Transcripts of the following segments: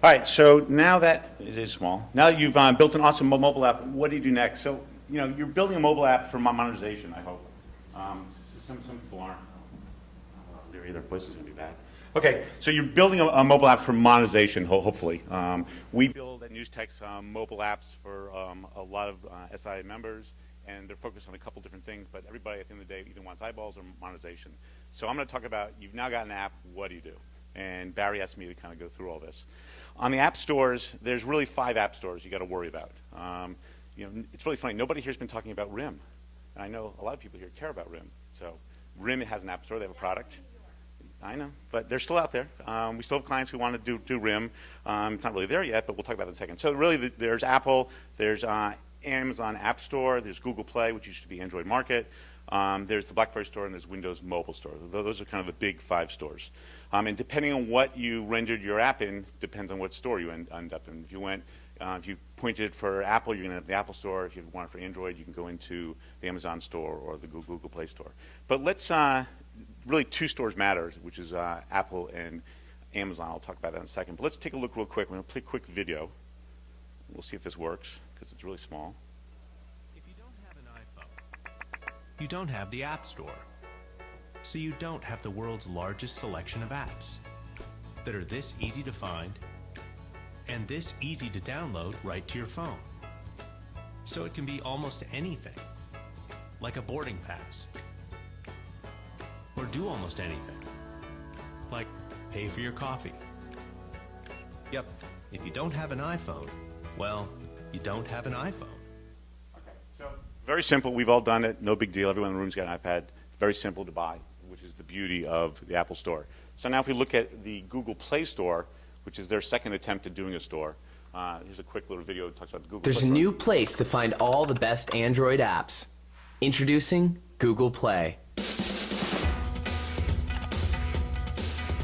All right, so now that it is small, now that you've built an awesome mobile app, what do you do next? So, you're building a mobile app for monetization, I hope. Some people aren't. Their voice is going to be bad. Okay, so you're building a mobile app for monetization, hopefully. We build at Newstex mobile apps for a lot of SI members, and they're focused on a couple different things, but everybody at the end of the day either wants eyeballs or monetization. So I'm going to talk about, you've now got an app, what do you do? And Barry asked me to kind of go through all this. On the app stores, there's really 5 app stores you got to worry about. It's really funny. Nobody here's been talking about RIM. And I know a lot of people here care about RIM. So RIM has an app store. They have a product. I know, but they're still out there. We still have clients who want to do RIM. It's not really there yet, but we'll talk about that in a second. So really, there's Apple, there's Amazon App Store, there's Google Play, which used to be Android Market, there's the BlackBerry Store, and there's Windows Mobile Store. Those are kind of the big 5 stores. And depending on what you rendered your app in, depends on what store you end up in. If you pointed for Apple, you're going to have the Apple Store. If you want it for Android, you can go into the Amazon Store or the Google Play Store. But let's really 2 stores matter, which is Apple and Amazon. I'll talk about that in a second. But let's take a look real quick. We're going to play a quick video. We'll see if this works, because it's really small. If you don't have an iPhone, you don't have the App Store. So you don't have the world's largest selection of apps that are this easy to find and this easy to download right to your phone. So it can be almost anything, like a boarding pass, or do almost anything, like pay for your coffee. Yep, if you don't have an iPhone, well, you don't have an iPhone. Okay, so very simple. We've all done it. No big deal. Everyone in the room's got an iPad. Very simple to buy, which is the beauty of the Apple Store. So now if we look at the Google Play Store, which is their second attempt at doing a store, here's a quick little video that talks about the Google Play Store. There's a new place to find all the best Android apps. Introducing Google Play.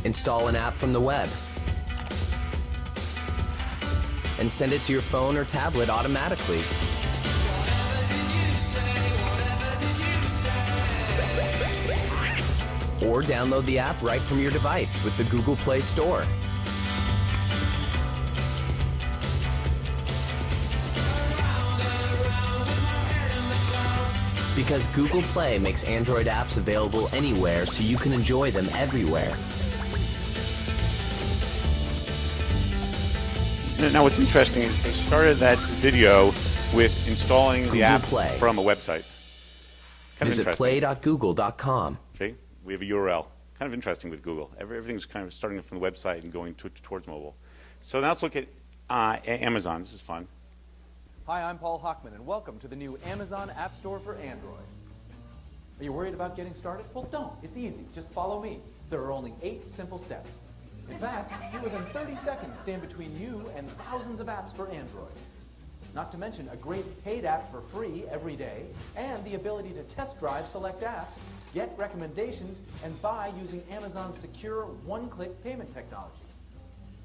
Install an app from the web and send it to your phone or tablet automatically. Or download the app right from your device with the Google Play Store. Because Google Play makes Android apps available anywhere so you can enjoy them everywhere. Now what's interesting is they started that video with installing the app Play. from a website. Visit play.google.com. See, we have a URL. Kind of interesting with Google. Everything's kind of starting from the website and going towards mobile. So now let's look at Amazon. This is fun. Hi, I'm Paul Hochman, and welcome to the new Amazon App Store for Android. Are you worried about getting started? Well, don't. It's easy. Just follow me. There are only 8 simple steps. In fact, fewer than 30 seconds stand between you and thousands of apps for Android. Not to mention a great paid app for free every day, and the ability to test drive select apps, get recommendations, and buy using Amazon's secure one-click payment technology.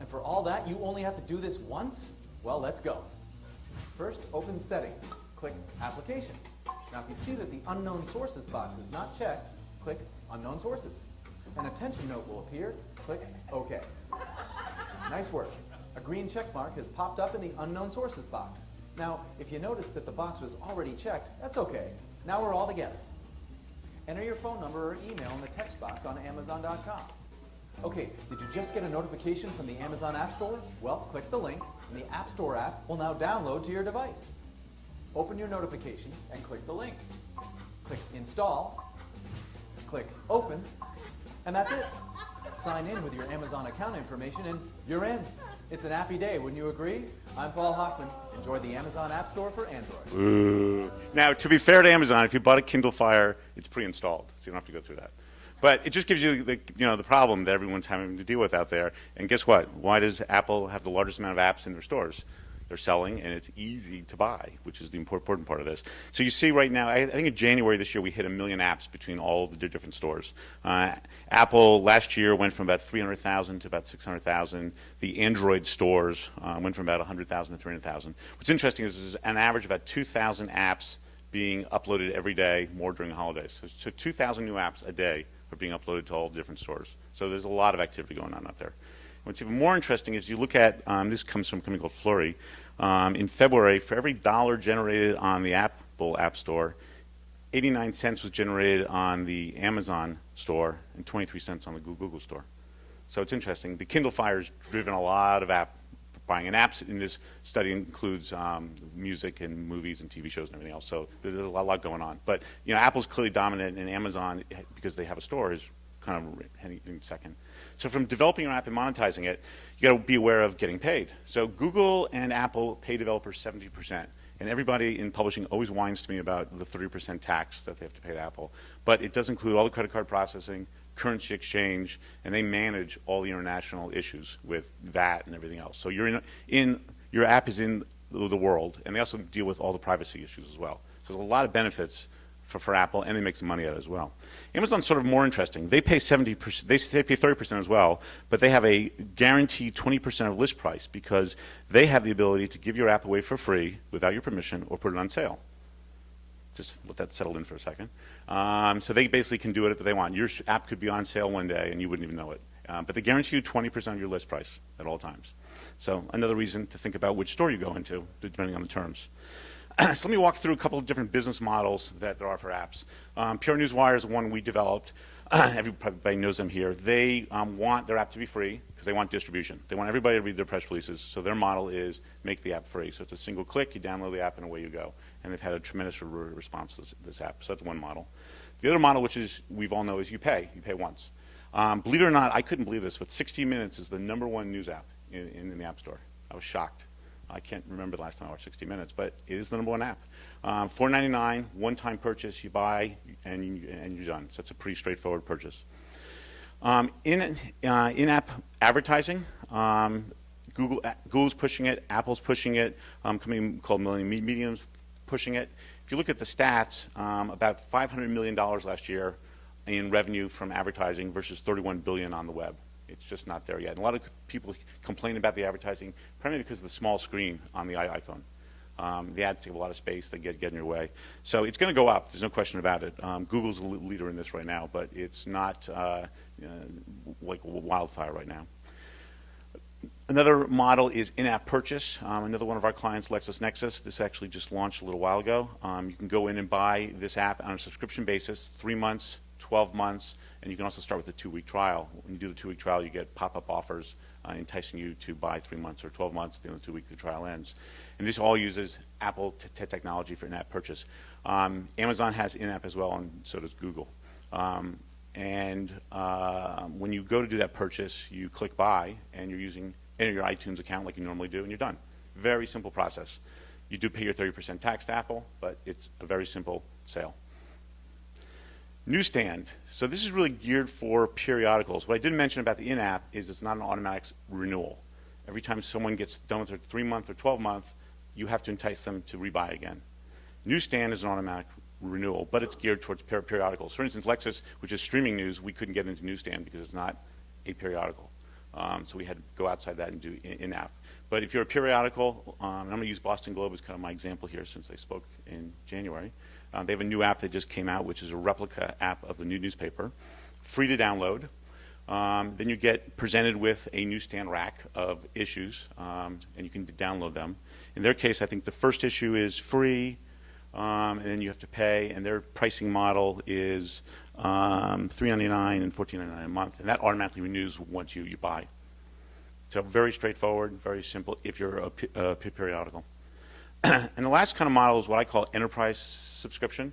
And for all that, you only have to do this once? Well, let's go. First, open Settings. Click Applications. Now, if you see that the Unknown Sources box is not checked, click Unknown Sources. An attention note will appear. Click OK. Nice work. A green check mark has popped up in the Unknown Sources box. Now, if you notice that the box was already checked, that's okay. Now we're all together. Enter your phone number or email in the text box on Amazon.com. Okay, did you just get a notification from the Amazon App Store? Well, click the link, and the App Store app will now download to your device. Open your notification and click the link. Click Install, click Open, and that's it. Sign in with your Amazon account information, and you're in. It's an happy day, wouldn't you agree? I'm Paul Hochman. Enjoy the Amazon App Store for Android. Ooh. Now, to be fair to Amazon, if you bought a Kindle Fire, it's pre-installed, so you don't have to go through that. But it just gives you the problem that everyone's having to deal with out there. And guess what? Why does Apple have the largest amount of apps in their stores? They're selling, and it's easy to buy, which is the important part of this. So you see right now, I think in January this year, we hit 1 million apps between all the different stores. Apple last year went from about 300,000 to about 600,000. The Android stores went from about 100,000 to 300,000. What's interesting is there's an average of about 2,000 apps being uploaded every day, more during the holidays. So 2,000 new apps a day are being uploaded to all the different stores. So there's a lot of activity going on out there. What's even more interesting is you look at, this comes from a company called Flurry. In February, for every dollar generated on the Apple App Store, 89 cents was generated on the Amazon store and 23 cents on the Google store. So it's interesting. The Kindle Fire's driven a lot of app buying, and apps in this study includes music and movies and TV shows and everything else. So there's a lot going on. But Apple's clearly dominant, and Amazon, because they have a store, is kind of heading in second. So from developing your app and monetizing it, you got to be aware of getting paid. So Google and Apple pay developers 70%. And everybody in publishing always whines to me about the 30% tax that they have to pay to Apple. But it does include all the credit card processing, currency exchange, and they manage all the international issues with that and everything else. So your app is in the world, and they also deal with all the privacy issues as well. So there's a lot of benefits for Apple, and they make some money out of it as well. Amazon's sort of more interesting. They pay 70%, they pay 30% as well, but they have a guaranteed 20% of list price because they have the ability to give your app away for free without your permission or put it on sale. Just let that settle in for a second. So they basically can do it if they want. Your app could be on sale one day and you wouldn't even know it. But they guarantee you 20% of your list price at all times. So another reason to think about which store you go into, depending on the terms. So let me walk through a couple of different business models that there are for apps. PR Newswire is one we developed. Everybody knows them here. They want their app to be free because they want distribution. They want everybody to read their press releases, so their model is make the app free. So it's a single click, you download the app, and away you go. And they've had a tremendous response to this app, so that's one model. The other model, which is we've all know, is you pay once. Believe it or not, I couldn't believe this, but 60 Minutes is the #1 news app in the App Store. I was shocked. I can't remember the last time I watched 60 Minutes, but it is the #1 app. $4.99, one-time purchase, you buy, and you're done. So it's a pretty straightforward purchase. In-app advertising, Google's pushing it, Apple's pushing it, a company called Millennium Medium's pushing it. If you look at the stats, about $500 million last year in revenue from advertising versus $31 billion on the web. It's just not there yet. And a lot of people complain about the advertising, primarily because of the small screen on the iPhone. The ads take a lot of space, they get in your way. So it's going to go up, there's no question about it. Google's a leader in this right now, but it's not like wildfire right now. Another model is in-app purchase. Another one of our clients, LexisNexis, this actually just launched a little while ago. You can go in and buy this app on a subscription basis, 3 months, 12 months, and you can also start with a 2-week trial. When you do the 2-week trial, you get pop-up offers enticing you to buy 3 months or 12 months, then the 2-week trial ends. And this all uses Apple technology for in-app purchase. Amazon has in-app as well, and so does Google. When you go to do that purchase, you click buy, and you're enter your iTunes account like you normally do, and you're done. Very simple process. You do pay your 30% tax to Apple, but it's a very simple sale. Newsstand. So this is really geared for periodicals. What I didn't mention about the in-app is it's not an automatic renewal. Every time someone gets done with their 3-month or 12-month, you have to entice them to rebuy again. Newsstand is an automatic renewal, but it's geared towards periodicals. For instance, Lexis, which is streaming news, we couldn't get into Newsstand because it's not a periodical. So we had to go outside that and do in-app. But if you're a periodical, and I'm going to use Boston Globe as kind of my example here since they spoke in January. They have a new app that just came out, which is a replica app of the new newspaper, free to download. Then you get presented with a newsstand rack of issues, and you can download them. In their case, I think the first issue is free, and then you have to pay, and their pricing model is $3.99 and $14.99 a month, and that automatically renews once you buy. So very straightforward, very simple if you're a periodical. And the last kind of model is what I call enterprise subscription.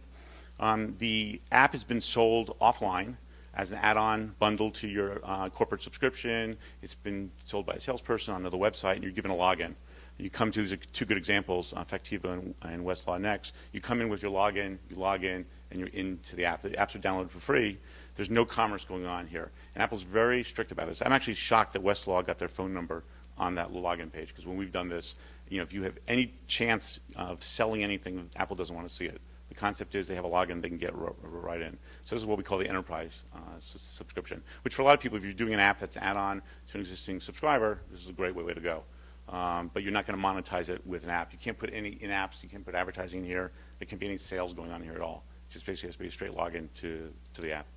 The app has been sold offline as an add-on bundle to your corporate subscription. It's been sold by a salesperson on another website, and you're given a login. You come to, these are two good examples, Factiva and Westlaw Next. You come in with your login, you log in, and you're into the app. The apps are downloaded for free. There's no commerce going on here. And Apple's very strict about this. I'm actually shocked that Westlaw got their phone number on that login page, because when we've done this, if you have any chance of selling anything, Apple doesn't want to see it. The concept is they have a login, they can get right in. So this is what we call the enterprise subscription, which for a lot of people, if you're doing an app that's an add-on to an existing subscriber, this is a great way to go. But you're not going to monetize it with an app. You can't put any in-apps, you can't put advertising in here. There can't be any sales going on here at all. It just basically has to be a straight login to the app.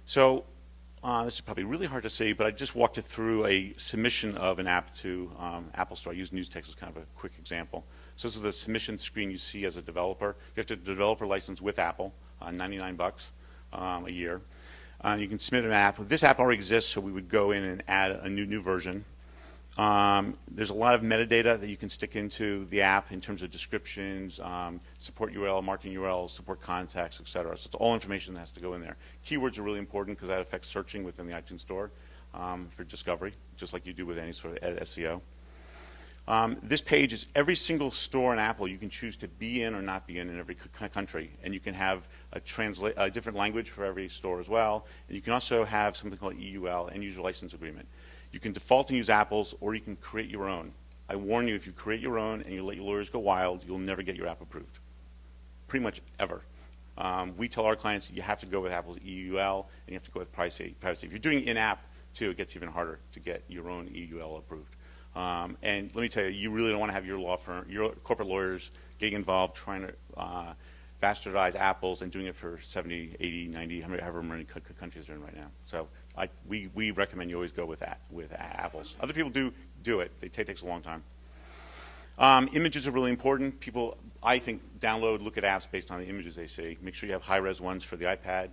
So This is probably really hard to see, but I just walked it through a submission of an app to Apple Store. I used NewsText as kind of a quick example. So this is the submission screen you see as a developer. You have to developer license with Apple, $99 a year. You can submit an app. This app already exists, so we would go in and add a new version. There's a lot of metadata that you can stick into the app in terms of descriptions, support URL, marketing URLs, support contacts, etc. So it's all information that has to go in there. Keywords are really important because that affects searching within the iTunes Store for discovery, just like you do with any sort of SEO. This page is every single store in Apple you can choose to be in or not be in every country. And you can have a different language for every store as well. And you can also have something called EUL, End User License Agreement. You can default and use Apple's, or you can create your own. I warn you, if you create your own and you let your lawyers go wild, you'll never get your app approved. Pretty much ever. We tell our clients you have to go with Apple's EUL and you have to go with privacy. If you're doing in-app too, it gets even harder to get your own EUL approved. And let me tell you, you really don't want to have your law firm, your corporate lawyers getting involved trying to bastardize Apple's and doing it for 70, 80, 90, however many countries they're in right now. So we recommend you always go with Apple's. Other people do it. It takes a long time. Images are really important. People, I think, look at apps based on the images they see. Make sure you have high-res ones for the iPad.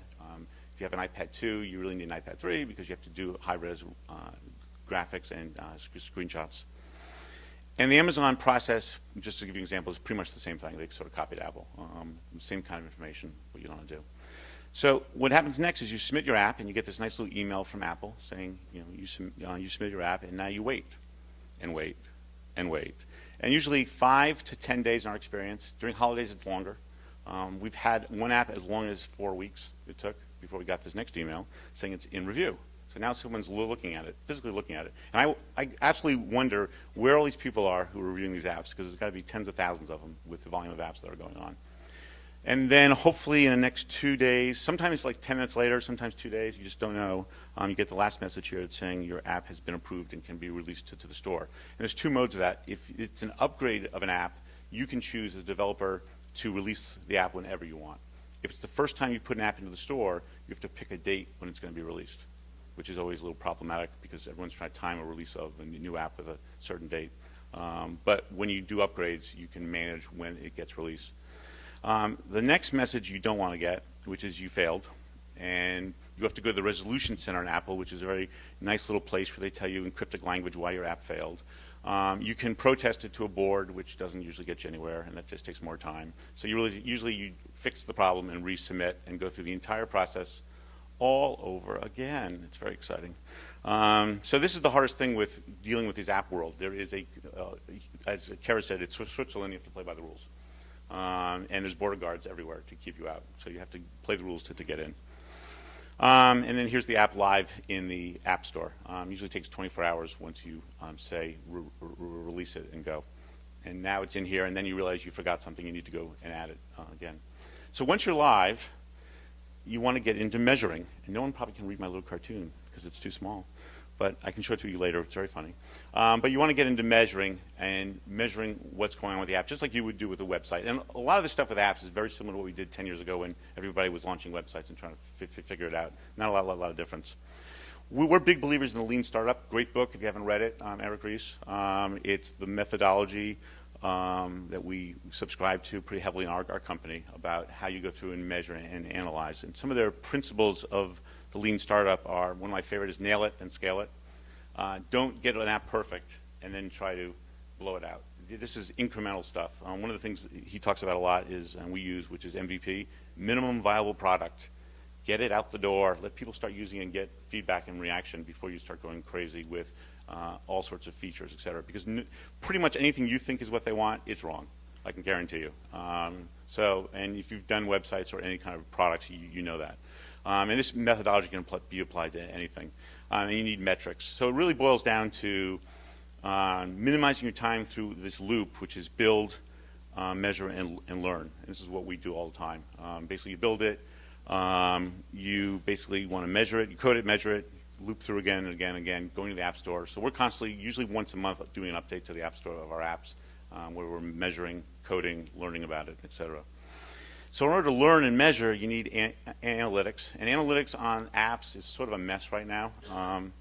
If you have an iPad 2, you really need an iPad 3 because you have to do high-res graphics and screenshots. And the Amazon process, just to give you an example, is pretty much the same thing. They sort of copied Apple. Same kind of information, what you don't want to do. So what happens next is you submit your app, and you get this nice little email from Apple saying, you submit your app, and now you wait, and wait, and wait. And usually 5 to 10 days in our experience. During holidays, it's longer. We've had one app as long as 4 weeks it took before we got this next email saying it's in review. So now someone's looking at it, physically looking at it. And I absolutely wonder where all these people are who are reviewing these apps, because there's got to be tens of thousands of them with the volume of apps that are going on. And then hopefully in the next 2 days, sometimes it's like 10 minutes later, sometimes 2 days, you just don't know, you get the last message here that's saying your app has been approved and can be released to the store. And there's 2 modes of that. If it's an upgrade of an app, you can choose as a developer to release the app whenever you want. If it's the first time you put an app into the store, you have to pick a date when it's going to be released, which is always a little problematic because everyone's trying to time a release of a new app with a certain date. But when you do upgrades, you can manage when it gets released. The next message you don't want to get, which is you failed, and you have to go to the Resolution Center in Apple, which is a very nice little place where they tell you in cryptic language why your app failed. You can protest it to a board, which doesn't usually get you anywhere, and that just takes more time. So usually you fix the problem and resubmit and go through the entire process all over again. It's very exciting. So this is the hardest thing with dealing with these app worlds. There is as Kara said, it's Switzerland, you have to play by the rules. And there's border guards everywhere to keep you out. So you have to play the rules to get in. And then here's the app live in the App Store. Usually takes 24 hours once you say release it and go. And now it's in here, and then you realize you forgot something, you need to go and add it again. So once you're live, you want to get into measuring. And no one probably can read my little cartoon because it's too small. But I can show it to you later. It's very funny. But you want to get into measuring what's going on with the app, just like you would do with a website. And a lot of the stuff with apps is very similar to what we did 10 years ago when everybody was launching websites and trying to figure it out. Not a lot of difference. We're big believers in the Lean Startup. Great book if you haven't read it, Eric Ries. It's the methodology that we subscribe to pretty heavily in our company about how you go through and measure and analyze. And some of their principles of the Lean Startup are, one of my favorite is nail it and scale it. Don't get an app perfect and then try to blow it out. This is incremental stuff. One of the things he talks about a lot is, and we use, which is MVP, minimum viable product. Get it out the door. Let people start using it and get feedback and reaction before you start going crazy with all sorts of features, et cetera. Because pretty much anything you think is what they want, it's wrong. I can guarantee you. And if you've done websites or any kind of products, you know that. And this methodology can be applied to anything. And you need metrics. So it really boils down to minimizing your time through this loop, which is build, measure, and learn. And this is what we do all the time. Basically, you build it. You basically want to measure it. You code it, measure it, loop through again and again and again, going to the App Store. So we're constantly, usually once a month, doing an update to the App Store of our apps, where we're measuring, coding, learning about it, et cetera. So in order to learn and measure, you need analytics. And analytics on apps is sort of a mess right now.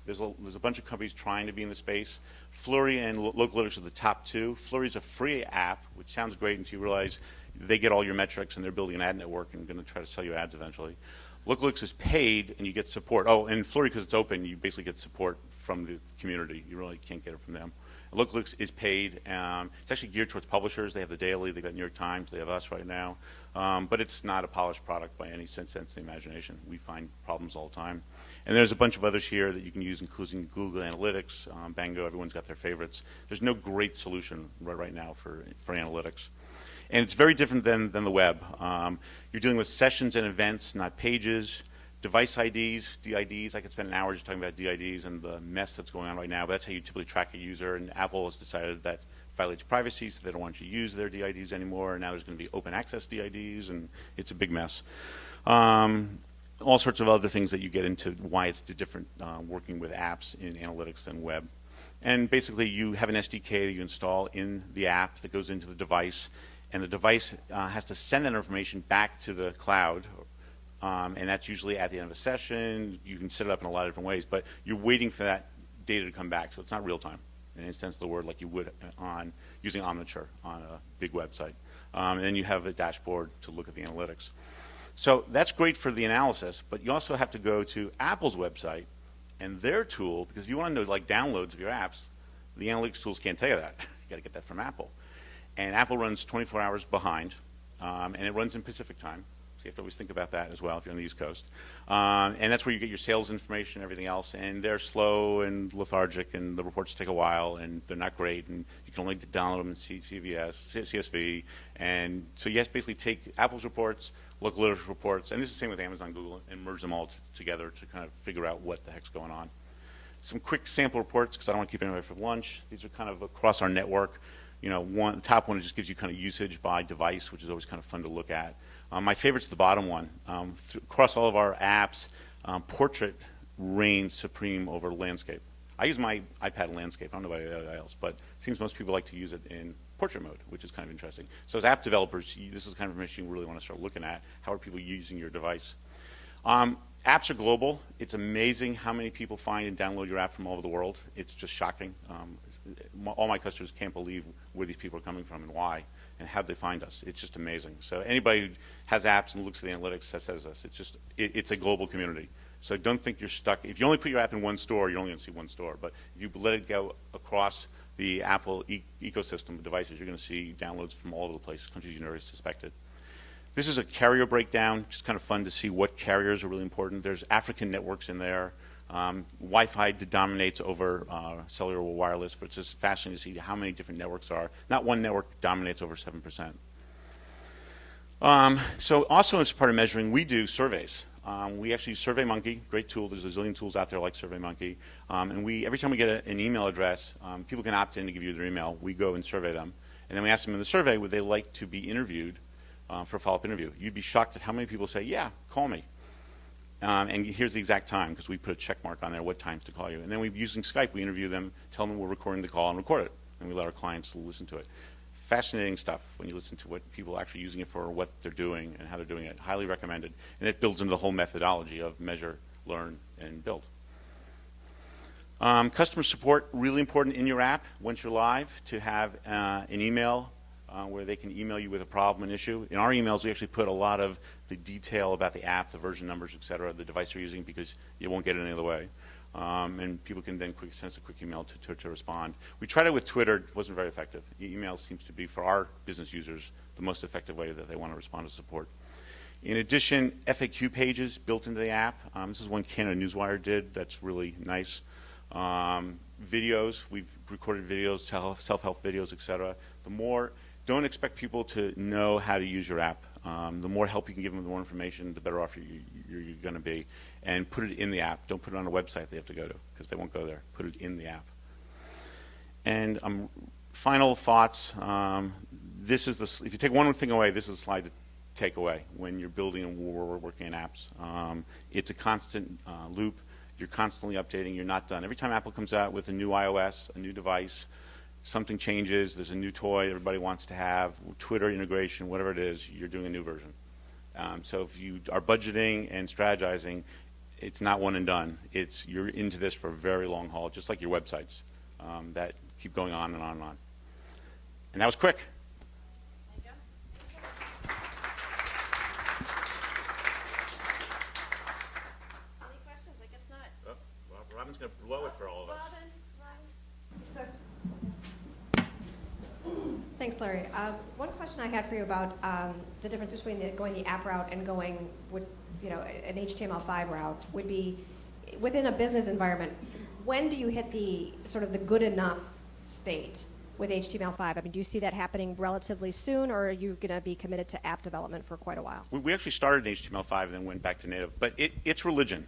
There's a bunch of companies trying to be in the space. Flurry and Localytics are the top two. Flurry is a free app, which sounds great until you realize they get all your metrics and they're building an ad network and going to try to sell you ads eventually. Localytics is paid and you get support. Oh, and Flurry, because it's open, you basically get support from the community. You really can't get it from them. Localytics is paid. It's actually geared towards publishers. They have the Daily, they've got New York Times, they have us right now. But it's not a polished product by any sense of the imagination. We find problems all the time. And there's a bunch of others here that you can use, including Google Analytics, Bango, everyone's got their favorites. There's no great solution right now for analytics. And it's very different than the web. You're dealing with sessions and events, not pages. Device IDs, DIDs, I could spend an hour just talking about DIDs and the mess that's going on right now, but that's how you typically track a user, and Apple has decided that violates privacy, so they don't want you to use their DIDs anymore, and now there's going to be open access DIDs, and it's a big mess. All sorts of other things that you get into why it's different working with apps in analytics than web. And basically you have an SDK that you install in the app that goes into the device, and the device has to send that information back to the cloud. And that's usually at the end of a session. You can set it up in a lot of different ways, but you're waiting for that data to come back, so it's not real time in any sense of the word, like you would on using Omniture on a big website. And then you have a dashboard to look at the analytics. So that's great for the analysis, but you also have to go to Apple's website and their tool, because if you want to know like downloads of your apps, the analytics tools can't tell you that. You got to get that from Apple. And Apple runs 24 hours behind, and it runs in Pacific time. So you have to always think about that as well if you're on the East Coast. And that's where you get your sales information and everything else. And they're slow and lethargic, and the reports take a while, and they're not great. And you can only download them in CSV. And so you have to basically take Apple's reports, Localytics reports, and this is the same with Amazon, Google, and merge them all together to kind of figure out what the heck's going on. Some quick sample reports, because I don't want to keep anybody from lunch. These are kind of across our network. You know, the top one just gives you kind of usage by device, which is always kind of fun to look at. My favorite's the bottom one. Across all of our apps, portrait reigns supreme over landscape. I use my iPad in landscape. I don't know about anybody else, but it seems most people like to use it in portrait mode, which is kind of interesting. So as app developers, this is the kind of information you really want to start looking at. How are people using your device? Apps are global. It's amazing how many people find and download your app from all over the world. It's just shocking. All my customers can't believe where these people are coming from and why, and how they find us. It's just amazing. So anybody who has apps and looks at the analytics says us. It's a global community. So don't think you're stuck. If you only put your app in one store, you're only going to see one store. But if you let it go across the Apple ecosystem of devices, you're going to see downloads from all over the place, countries you never suspected. This is a carrier breakdown, just kind of fun to see what carriers are really important. There's African networks in there. Wi-Fi dominates over cellular or wireless, but it's just fascinating to see how many different networks are. Not one network dominates over 7%. So also as part of measuring, we do surveys. We actually use SurveyMonkey, great tool. There's a zillion tools out there like SurveyMonkey. And every time we get an email address, people can opt in to give you their email. We go and survey them. And then we ask them in the survey, would they like to be interviewed for a follow-up interview? You'd be shocked at how many people say, yeah, call me. And here's the exact time, because we put a check mark on there, what times to call you. And then using Skype, we interview them, tell them we're recording the call, and record it. And we let our clients listen to it. Fascinating stuff when you listen to what people are actually using it for, what they're doing, and how they're doing it. Highly recommended. And it builds into the whole methodology of measure, learn, and build. Customer support, really important in your app once you're live, to have an email where they can email you with a problem, an issue. In our emails, we actually put a lot of the detail about the app, the version numbers, et cetera, the device you're using, because you won't get it any other way. And people can then send us a quick email to respond. We tried it with Twitter. It wasn't very effective. Email seems to be, for our business users, the most effective way that they want to respond to support. In addition, FAQ pages built into the app. This is one Canada Newswire did that's really nice. Videos, we've recorded videos, self-help videos, et cetera. Don't expect people to know how to use your app. The more help you can give them, the more information, the better off you're going to be. And put it in the app. Don't put it on a website they have to go to, because they won't go there. Put it in the app. And final thoughts. If you take one thing away, this is a slide to take away when you're building and working in apps. It's a constant loop. You're constantly updating. You're not done. Every time Apple comes out with a new iOS, a new device, something changes, there's a new toy everybody wants to have, Twitter integration, whatever it is, you're doing a new version. So if you are budgeting and strategizing, it's not one and done. You're into this for a very long haul, just like your websites that keep going on and on and on. And that was quick. Any questions? I guess not. Robin's going to blow it for all of us. Thanks, Larry. One question I had for you about the difference between going the app route and going with, an HTML5 route would be within a business environment. When do you hit the sort of the good enough state with HTML5? I mean, do you see that happening relatively soon, or are you going to be committed to app development for quite a while? We actually started in HTML5 and then went back to native, but it's religion.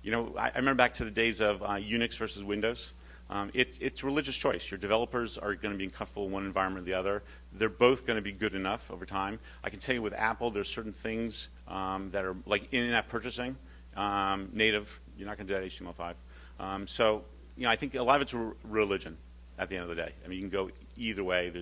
I remember back to the days of Unix versus Windows. It's religious choice. Your developers are going to be comfortable in one environment or the other. They're both going to be good enough over time. I can tell you with Apple, there's certain things that are like in-app purchasing, native. You're not going to do that HTML5. So, I think a lot of it's religion at the end of the day. I mean, you can go either way.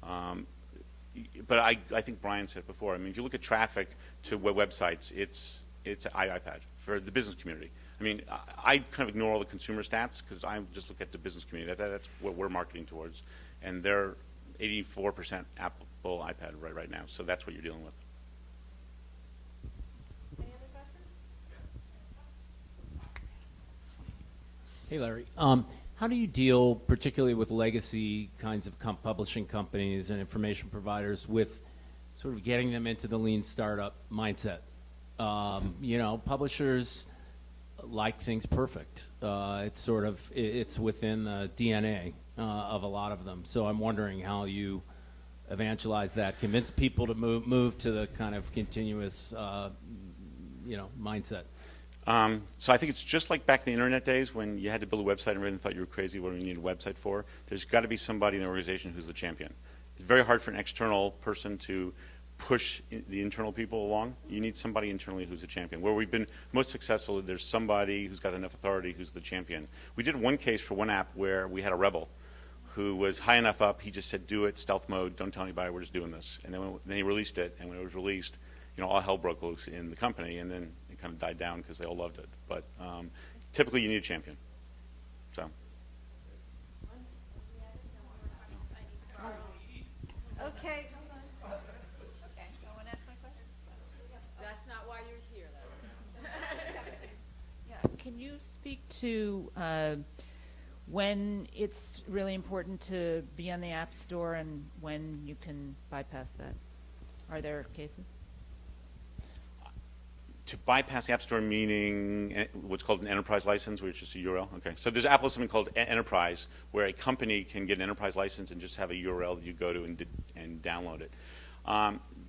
But I think Brian said it before. I mean, if you look at traffic to websites, it's iPad for the business community. I mean, I kind of ignore all the consumer stats because I just look at the business community. That's what we're marketing towards. And they're 84% Apple iPad right now. So that's what you're dealing with. Any other questions? Hey, Larry. How do you deal, particularly with legacy kinds of publishing companies and information providers, with sort of getting them into the lean startup mindset? Publishers like things perfect. It's within the DNA of a lot of them. So I'm wondering how you evangelize that, convince people to move to the kind of continuous, mindset. So I think it's just like back in the internet days when you had to build a website and everyone thought you were crazy. What do you need a website for? There's got to be somebody in the organization who's the champion. It's very hard for an external person to push the internal people along. You need somebody internally who's a champion. Where we've been most successful, there's somebody who's got enough authority who's the champion. We did one case for one app where we had a rebel who was high enough up. He just said, do it, stealth mode, don't tell anybody, we're just doing this. And then he released it, and when it was released, all hell broke loose in the company, and then it kind of died down because they all loved it. But typically you need a champion. So. Okay. No one asked my question? That's not why you're here, Yeah, can you speak to when it's really important to be on the App Store and when you can bypass that? Are there cases? To bypass the App Store, meaning what's called an enterprise license, which is a URL. Okay, so there's Apple something called enterprise, where a company can get an enterprise license and just have a URL that you go to and download it.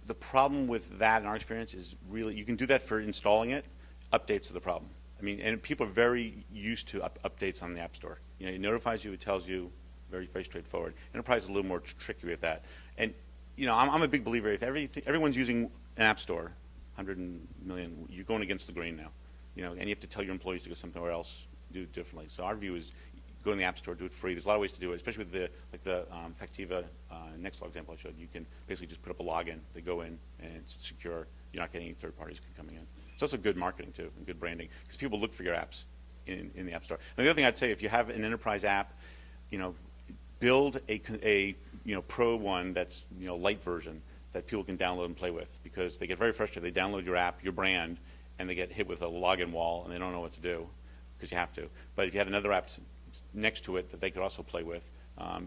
The problem with that, in our experience, is really you can do that for installing it. Updates are the problem. I mean, and people are very used to updates on the App Store. It notifies you, it tells you, very very straightforward. Enterprise is a little more tricky with that. And I'm a big believer. If everyone's using an App Store, 100 million, you're going against the grain now, and you have to tell your employees to go somewhere else, do it differently. So our view is go in the App Store, do it free. There's a lot of ways to do it, especially with the Factiva Nextlaw example I showed. You can basically just put up a login, they go in, and it's secure. You're not getting any third parties coming in. It's also good marketing too, and good branding, because people look for your apps in the App Store. And the other thing I'd say, if you have an enterprise app, build a pro one that's light version that people can download and play with, because they get very frustrated. They download your app, your brand, and they get hit with a login wall, and they don't know what to do because you have to. But if you had another app next to it that they could also play with,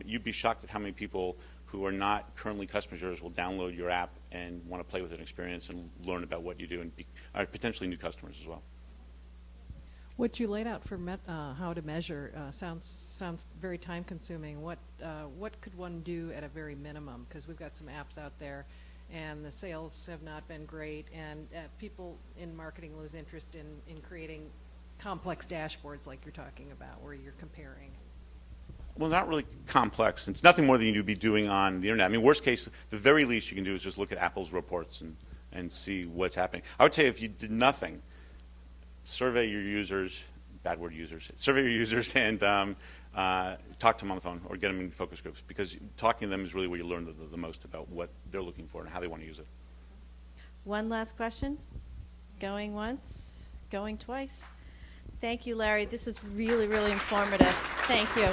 you'd be shocked at how many people who are not currently customers of yours will download your app and want to play with an experience and learn about what you do, and are potentially new customers as well. What you laid out for how to measure sounds very time consuming. What could one do at a very minimum? Because we've got some apps out there, and the sales have not been great, and people in marketing lose interest in creating complex dashboards like you're talking about, where you're comparing. Well, not really complex. It's nothing more than you'd be doing on the internet. I mean, worst case, the very least you can do is just look at Apple's reports and see what's happening. I would say if you did nothing, survey your users, bad word users, survey your users and talk to them on the phone or get them in focus groups, because talking to them is really where you learn the most about what they're looking for and how they want to use it. One last question? Going once, going twice. Thank you, Larry. This is really, really informative. Thank you.